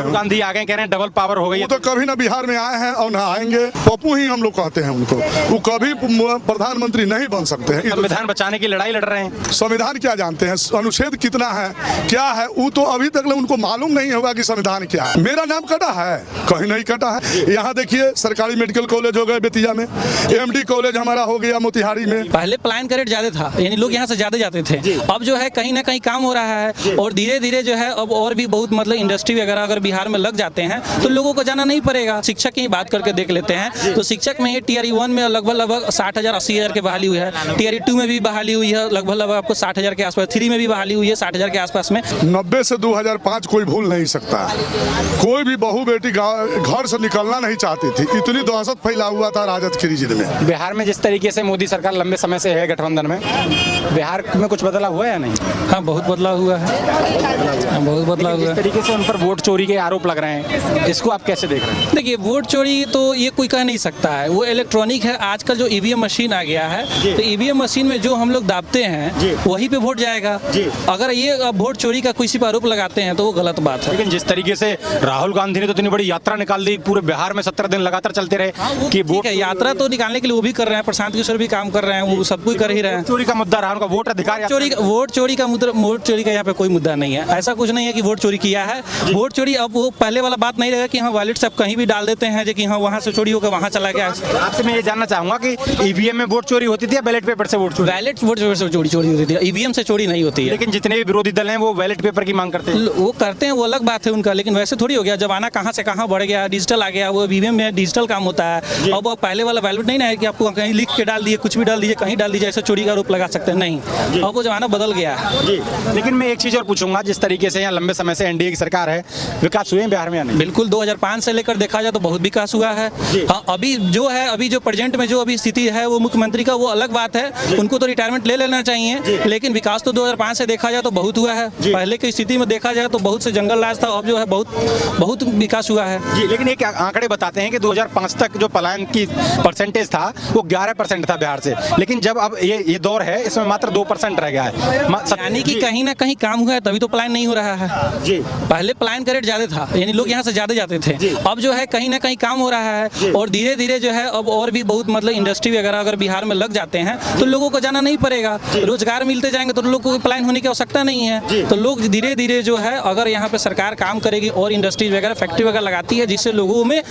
गांधी आ गए, कह रहे हैं डबल पावर हो गई है। वो तो कभी ना बिहार में आए हैं और ना आएंगे। पप्पू ही हम लोग कहते हैं उनको। वो कभी प्रधानमंत्री नहीं बन सकते हैं। संविधान बचाने की लड़ाई लड़ रहे हैं। संविधान क्या जानते हैं? अनुच्छेद कितना है, क्या है, वो तो अभी तक उनको मालूम नहीं होगा कि संविधान क्या है। मेरा नाम कटा है? कहीं नहीं कटा है। यहाँ देखिए सरकारी मेडिकल कॉलेज हो गए बेतिया में, MD कॉलेज हमारा हो गया मोतिहारी में। पहले प्लान का रेट ज्यादा था, यानी लोग यहाँ से ज्यादा जाते थे। अब जो है कहीं ना कहीं काम हो रहा है और धीरे धीरे जो है अब और भी बहुत मतलब इंडस्ट्री वगैरह अगर बिहार में लग जाते हैं तो लोगों को जाना नहीं पड़ेगा। शिक्षक की बात करके देख लेते हैं तो शिक्षक में TRE 1 में लगभग 60,000 80,000 की बहाली हुई है। TRE 2 में भी बहाली हुई है लगभग आपको 60,000 के आसपास। 3 में भी बहाली हुई है 60,000 के आसपास में। 90 से 2005 कोई भूल नहीं सकता। कोई भी बहू बेटी घर से निकलना नहीं चाहती थी। इतनी दहशत फैला हुआ था राजद की रीजन में। बिहार में जिस तरीके से मोदी सरकार लंबे समय से है गठबंधन में, बिहार में कुछ बदलाव हुआ है या नहीं? हाँ, बहुत बदलाव हुआ है, बहुत बदलाव हुआ जिस है। तरीके से उन पर वोट चोरी के आरोप लग रहे हैं, इसको आप कैसे देख रहे हैं? देखिए, वोट चोरी तो ये कोई कह नहीं सकता है, वो इलेक्ट्रॉनिक है। आजकल जो EVM मशीन आ गया है तो EVM मशीन में जो हम लोग दाबते हैं वहीं पे वोट जाएगा। अगर ये वोट चोरी का किसी पर आरोप लगाते हैं तो वो गलत बात है। लेकिन जिस तरीके से राहुल गांधी ने तो इतनी बड़ी यात्रा निकाल दी, पूरे बिहार में 17 दिन लगातार चलते रहे कि वोट यात्रा तो निकालने के लिए वो भी कर रहे हैं, प्रशांत किशोर भी काम कर रहे हैं, वो सब कुछ कर ही रहे हैं। चोरी का मुद्दा रहा, उनका वोट अधिकार वोट चोरी का यहाँ पे कोई मुद्दा नहीं है। ऐसा कुछ नहीं है कि वोट चोरी किया है। वोट चोरी अब वो पहले वाला बात नहीं रहेगा कि हाँ वॉलेट से आप कहीं भी डाल देते हैं कि हाँ वहाँ से चोरी होकर वहाँ चला गया। आपसे मैं ये जानना चाहूंगा कि EVM में वोट चोरी होती थी या बैलेट पेपर से वोट चोरी? बैलेट वोट पेपर से चोरी होती थी, EVM से चोरी नहीं होती है। लेकिन जितने भी विरोधी दल हैं वो बैलेट पेपर की मांग करते हैं। वो करते हैं, वो अलग बात है उनका, लेकिन वैसे थोड़ी हो गया। जमाना कहाँ से कहाँ बढ़ गया, डिजिटल आ गया। वो EVM में डिजिटल काम होता है। अब वो पहले वाला बैलेट नहीं ना है कि आपको कहीं लिख के डाल दिए, कुछ भी डाल दीजिए, कहीं डाल दीजिए, ऐसे चोरी का आरोप लगा सकते हैं। नहीं, अब वो जमाना बदल गया है। जी, लेकिन मैं एक चीज और पूछूंगा, जिस तरीके से यहाँ लंबे समय से NDA की सरकार है, विकास हुए हैं बिहार में या नहीं? बिल्कुल, 2005 से लेकर देखा जाए तो बहुत विकास हुआ है। हाँ, अभी जो प्रेजेंट में जो अभी स्थिति है वो मुख्यमंत्री का, वो अलग बात है। उनको तो रिटायरमेंट ले लेना चाहिए, लेकिन विकास तो 2005 से देखा जाए तो बहुत हुआ है। पहले की स्थिति में देखा जाए तो बहुत से जंगल राज था, अब जो है बहुत विकास हुआ है। जी, लेकिन एक आंकड़े बताते हैं कि 2005 तक जो पलायन की परसेंटेज था वो 11% था बिहार से, लेकिन जब अब ये दौर है इसमें मात्र 2% रह गया है। यानी कि कहीं ना कहीं काम हुआ है, तभी तो पलायन नहीं हो रहा है। जी, पहले प्लान का रेट ज्यादा था, यानी लोग यहाँ से ज्यादा जाते थे। अब जो है कहीं ना कहीं काम हो रहा है और धीरे धीरे जो है अब और भी बहुत मतलब इंडस्ट्री वगैरह अगर बिहार में लग जाते हैं तो लोगों को जाना नहीं पड़ेगा। रोजगार मिलते जाएंगे तो लोग को प्लान होने की आवश्यकता नहीं है। तो लोग धीरे धीरे जो है अगर यहाँ पे सरकार काम करेगी और इंडस्ट्रीज वगैरह फैक्ट्री वगैरह लगाती है, जिससे लोगों में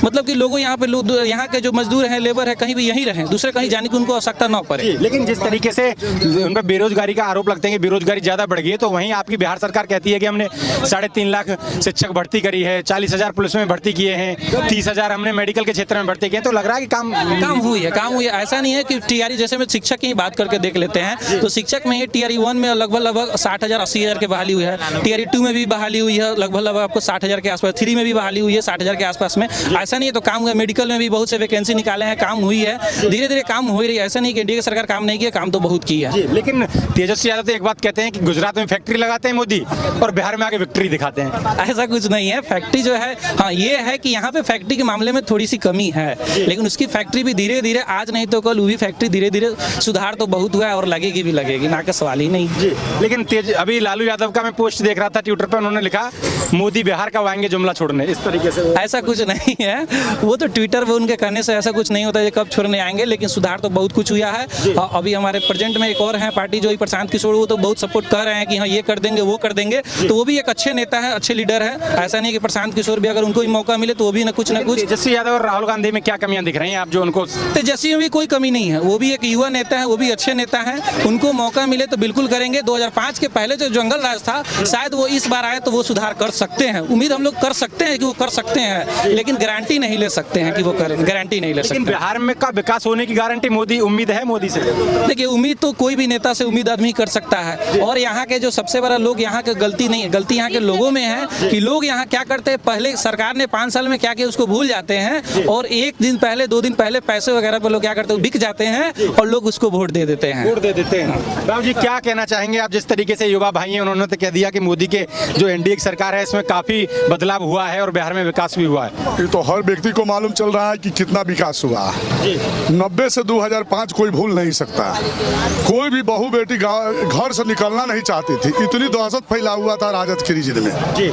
मतलब कि लोगों यहाँ पे यहाँ के जो मजदूर हैं, लेबर है, कहीं भी यहीं रहे, दूसरे कहीं जाने की उनको आवश्यकता न पड़े। लेकिन जिस तरीके से उन पर बेरोजगारी का आरोप लगते हैं कि बेरोजगारी ज्यादा बढ़ गई है, तो वहीं आपकी बिहार सरकार कहती है कि हमने 3.5 लाख शिक्षक भर्ती करी है, 40,000 पुलिस में भर्ती किए हैं, 30,000 हमने मेडिकल के क्षेत्र में भर्ती किए, तो लग रहा है कि काम हुई है। ऐसा नहीं है कि TRE, जैसे में शिक्षक की बात करके देख लेते हैं तो शिक्षक में TRE 1 में लगभग 60,000 80,000 की बहाली हुई है। TRE 2 में भी बहाली हुई है लगभग आपको 60,000 के आसपास। 3 में भी बहाली हुई है 60,000 के आसपास में। ऐसा नहीं है तो काम हुआ। मेडिकल में भी बहुत से वैकेंसी निकाले हैं, काम हुई है, धीरे धीरे काम हो रही है। ऐसा नहीं कि NDA की सरकार काम नहीं किया, काम तो बहुत की है। लेकिन तेजस्वी यादव तो एक बात कहते हैं कि गुजरात में फैक्ट्री लगाते हैं मोदी और बिहार में आके विक्ट्री दिखाते हैं। ऐसा कुछ नहीं है। फैक्ट्री जो है, हाँ ये है कि यहाँ पे फैक्ट्री के मामले में थोड़ी सी कमी है, लेकिन उसकी फैक्ट्री भी धीरे धीरे, आज नहीं तो कल वो भी फैक्ट्री धीरे धीरे सुधार तो बहुत हुआ है और लगेगी ना का सवाल ही नहीं। जी, लेकिन अभी लालू यादव का मैं पोस्ट देख रहा था ट्विटर पे, उन्होंने लिखा मोदी बिहार कब आएंगे जुमला छोड़ने, इस तरीके से। ऐसा कुछ नहीं है, वो तो ट्विटर पे उनके कहने से ऐसा कुछ नहीं होता है कब छोड़ने आएंगे, लेकिन सुधार तो बहुत कुछ हुआ है। अभी हमारे प्रेजेंट में एक और है पार्टी जो प्रशांत किशोर, वो तो बहुत सपोर्ट कर रहे हैं कि हाँ ये कर देंगे वो कर देंगे, तो वो भी एक अच्छे नेता है, अच्छे लीडर है। ऐसा नहीं कि प्रशांत किशोर भी अगर उनको भी मौका मिले तो वो भी ना कुछ तेजस्वी यादव और राहुल गांधी में क्या कमियां दिख रही हैं आप जो उनको? तेजस्वी में भी कोई कमी नहीं है, वो भी एक युवा नेता है, वो भी अच्छे नेता है, उनको मौका मिले तो बिल्कुल करेंगे। 2005 के पहले जो जंगल राज था, शायद वो इस बार आए तो वो सुधार कर सकते हैं। उम्मीद हम लोग कर सकते हैं कि वो कर सकते हैं, लेकिन गारंटी नहीं ले सकते हैं कि वो करें, गारंटी नहीं ले सकते। बिहार में का विकास होने की गारंटी उम्मीद है मोदी से? देखिए, उम्मीद तो कोई भी नेता से उम्मीद आदमी कर सकता है, और यहाँ के जो सबसे बड़ा लोग यहाँ के गलती नहीं है, गलती यहाँ के लोगों में है कि लोग यहाँ क्या करते हैं, पहले सरकार ने 5 साल में क्या किया उसको भूल जाते हैं, और 1 दिन पहले 2 दिन पहले पैसे वगैरह पर लोग क्या करते हैं, बिक जाते हैं और लोग उसको वोट दे देते हैं। राव जी, क्या कहना चाहेंगे आप? जिस तरीके से युवा भाई हैं, उन्होंने तो कह दिया कि मोदी के जो NDA की सरकार है इसमें काफी बदलाव हुआ है और बिहार में विकास भी हुआ है। ये तो हर व्यक्ति को मालूम चल रहा है कि कितना विकास हुआ। 90 से 2005 कोई भूल नहीं सकता। कोई भी बहू बेटी घर से निकलना नहीं चाहती थी, इतनी दहशत फैला हुआ था राजद की रीजन में। जी,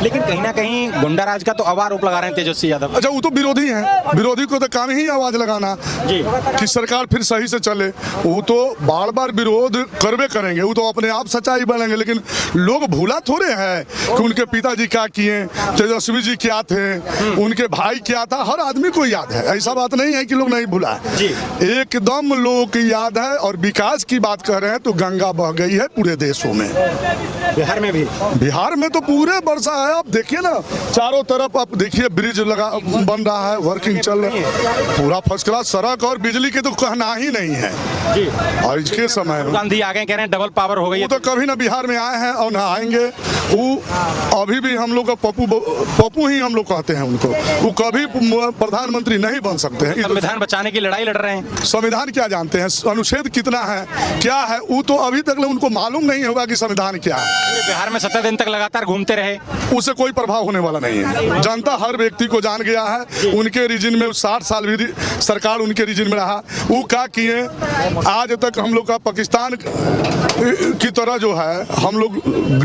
लेकिन कहीं ना कहीं गुंडा राज का तो अब आरोप लगा रहे हैं तेजस्वी यादव। अच्छा, वो तो विरोधी हैं, विरोधी को तो काम ही आवाज लगाना जी, कि सरकार फिर सही से चले। वो तो बार बार विरोध करवे करेंगे, वो तो अपने आप सच्चाई बनेंगे, लेकिन लोग भूला थोड़े हैं कि उनके पिताजी क्या किए, तेजस्वी जी क्या थे, उनके भाई क्या था। हर आदमी को याद है, ऐसा बात नहीं है कि लोग नहीं भूला है। जी। एकदम लोगों की याद है। और विकास की बात कर रहे हैं तो गंगा बह गई है पूरे देशों में, बिहार में भी। बिहार में तो पूरे वर्षा है। आप देखिए ना, चारों तरफ आप देखिए ब्रिज लगा बन रहा है, वर्किंग चल रहा है, पूरा फर्स्ट क्लास सड़क और बिजली के तो कहना ही नहीं है। जी, और इसके समय गांधी आ गए, कह रहे हैं डबल पावर हो गई है। वो तो कभी ना बिहार में आए हैं और ना आएंगे। वो अभी भी हम लोग का पप्पू ही हम लोग कहते हैं उनको। वो कभी प्रधानमंत्री नहीं बन सकते हैं। संविधान बचाने की लड़ाई लड़ रहे हैं। संविधान क्या जानते हैं, अनुच्छेद कितना है, क्या है, वो तो अभी तक उनको मालूम नहीं होगा कि संविधान क्या है। बिहार में 17 दिन तक लगातार घूमते रहे, उससे कोई प्रभाव होने वाला नहीं है। जनता हर व्यक्ति को जान गया है। उनके रीजन में 60 साल भी सरकार उनके रीजन में रहा। वो क्या किए, आज तक हम लोग का पाकिस्तान की तरह जो है, हम लोग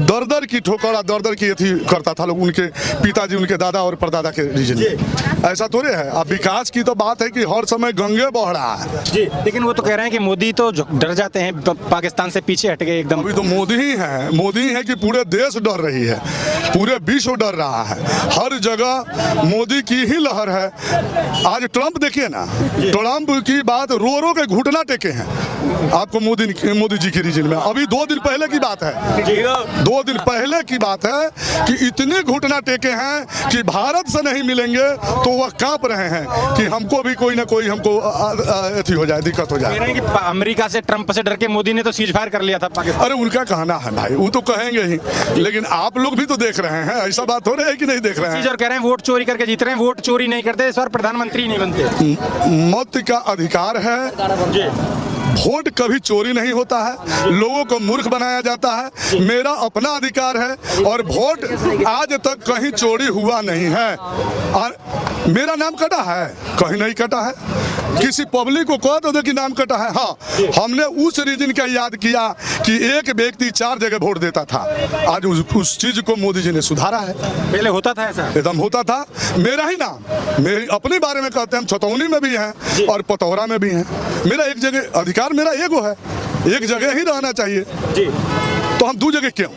दर दर की ठोकर, दर दर की थी करता था लोग, उनके पिताजी, उनके दादा और परदादा के रीजन में। ऐसा थोड़े है। अब विकास की तो बात है कि हर समय गंगे बह रहा है। जी, लेकिन वो तो कह रहे हैं कि मोदी तो डर जाते हैं, पाकिस्तान से पीछे हट गए एकदम। अभी तो मोदी ही है, मोदी ही है कि पूरे देश डर रही है, पूरे विश्व डर रहा है। हर जगह मोदी की ही लहर है। आज ट्रंप देखिए ना, ट्रंप की बात रो रो के घुटना टेके हैं आपको मोदी जी की रीजन में। अभी 2 दिन पहले की बात है, 2 दिन पहले की बात है कि इतने घुटना टेके हैं कि भारत से नहीं मिलेंगे तो वह कांप रहे हैं कि हमको भी कोई ना कोई हमको अथी हो जाए, दिक्कत हो जाए। कि अमेरिका से, ट्रंप से डर के मोदी ने तो सीज फायर कर लिया था पाकिस्तान। अरे उनका कहना है भाई, वो तो कहेंगे ही, लेकिन आप लोग भी तो देख रहे हैं। ऐसा बात हो रही है कि नहीं देख रहे हैं। और कह रहे हैं वोट चोरी करके जीत रहे हैं, वोट चोरी नहीं करते, इस बार प्रधानमंत्री नहीं बनते। मत का अधिकार है, वोट कभी चोरी नहीं होता है, लोगों को मूर्ख बनाया जाता है। मेरा अपना अधिकार है और वोट आज तक कहीं चोरी हुआ नहीं है। और मेरा नाम कटा है, कहीं नहीं कटा है। किसी पब्लिक को कह दो कि नाम कटा है। हाँ, हमने उस रीजन का याद किया कि एक व्यक्ति 4 जगह वोट देता था। आज उस चीज को मोदी जी ने सुधारा है। पहले होता था ऐसा, एकदम होता था। मेरा ही नाम, मेरे अपने बारे में कहते हैं, हम छतौनी में भी हैं और पतौरा में भी हैं। मेरा एक जगह अधिकार, मेरा एगो है, एक जगह ही रहना चाहिए जी। तो हम 2 जगह क्यों?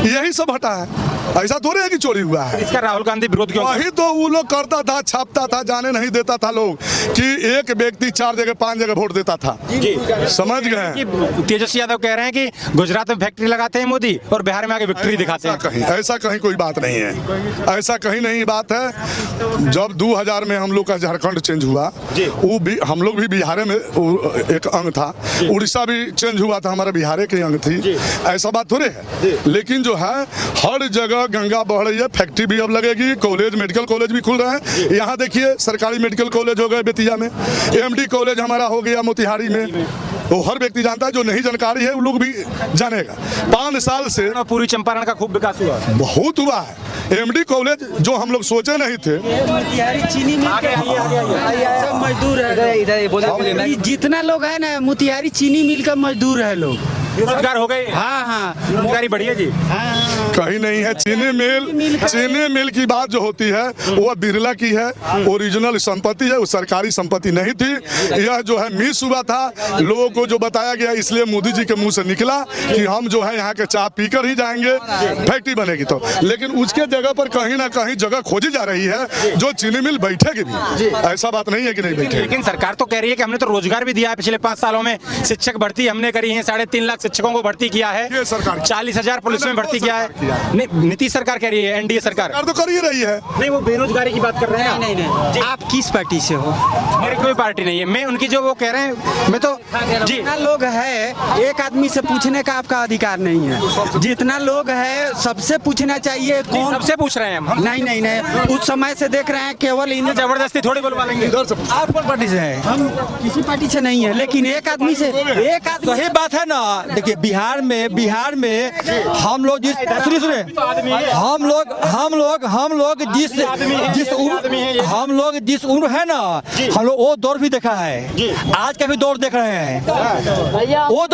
यही सब हटा है। ऐसा थोड़े है कि चोरी हुआ है। इसका राहुल गांधी विरोध क्यों? वही तो वो लोग करता था, छापता था, जाने नहीं देता था लोग कि एक व्यक्ति 4 जगह 5 जगह वोट देता था। जी, समझ गए। कि तेजस्वी यादव कह रहे हैं कि गुजरात में फैक्ट्री लगाते हैं मोदी और बिहार में आके विक्ट्री दिखाते हैं। ऐसा कहीं कोई बात नहीं है, ऐसा कहीं नहीं बात है। जब 2000 में हम लोग का झारखंड चेंज हुआ, वो भी हम लोग भी बिहार में एक अंग था, उड़ीसा भी चेंज हुआ था, हमारा बिहार के अंग थी। ऐसा बात थोड़े है। लेकिन जो है हर जगह गंगा बह रही है। फैक्ट्री भी अब लगेगी, कॉलेज, मेडिकल कॉलेज भी खुल रहे हैं। यहाँ देखिए सरकारी मेडिकल कॉलेज हो गए बेतिया में, एमडी कॉलेज हमारा हो गया मोतिहारी में। वो हर व्यक्ति जानता है, जो नहीं जानकारी है वो लोग भी जानेगा। 5 साल से पूरी चंपारण का खूब विकास हुआ, बहुत हुआ है। एमडी कॉलेज जो हम लोग सोचे नहीं थे। चीनी मिल सब मजदूर है, जितना लोग है ना मोतिहारी चीनी मिल का मजदूर है लोग, बेरोजगार हो गए। हाँ हाँ, बेरोजगारी बढ़िया जी। कहीं नहीं है। चीनी मिल की बात जो होती है वो बिरला की है, ओरिजिनल संपत्ति है, वो सरकारी संपत्ति नहीं थी। यह जो है मिस हुआ था, लोगों को जो बताया गया, इसलिए मोदी जी के मुंह से निकला कि हम जो है यहाँ के चाय पीकर ही जाएंगे, फैक्ट्री बनेगी तो। लेकिन उसके जगह पर कहीं ना कहीं जगह खोजी जा रही है जो चीनी मिल बैठेगी भी। ऐसा बात नहीं है कि नहीं बैठेगी। लेकिन सरकार तो कह रही है कि हमने तो रोजगार भी दिया है पिछले 5 सालों में। शिक्षक भर्ती हमने करी है, 3.5 लाख शिक्षकों को भर्ती किया है, ये सरकार 40,000 पुलिस में भर्ती किया है। नीतीश सरकार कह रही है, एनडीए सरकार तो कर ही रही है। नहीं, वो बेरोजगारी की बात कर रहे हैं। नहीं, आप किस पार्टी से हो? मेरी कोई पार्टी नहीं है, मैं उनकी जो वो कह रहे हैं, मैं तो जी। जितना लोग है, एक आदमी से पूछने का आपका अधिकार नहीं है। जितना लोग है सबसे पूछना चाहिए। कौन सबसे पूछ रहे हैं हम? नहीं, उस समय से देख रहे हैं केवल इन जबरदस्ती थोड़ी बुलवा लेंगे। आप कौन पार्टी से हैं? हम किसी पार्टी से नहीं है, लेकिन एक आदमी से, एक आदमी सही बात है ना। देखिए बिहार में हम लोग सुनिए हम लोग जिस उम्र है ना, हम लोग वो दौर भी देखा है, आज का भी दौर देख रहे हैं। वो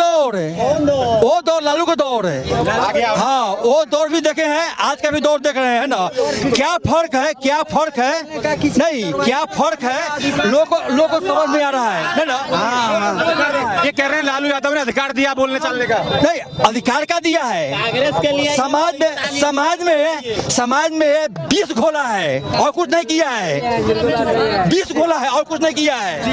दौर लालू का दौर है, हाँ वो दौर भी देखे हैं, आज का भी दौर देख रहे हैं ना। क्या फर्क है नहीं, क्या फर्क है लोग को समझ में आ रहा है ना। ये कह रहे हैं लालू यादव ने अधिकार दिया बोलने चलने का, नहीं अधिकार का दिया है, समाज में 20 घोला है और कुछ नहीं किया है, 20 घोला है और कुछ नहीं किया है।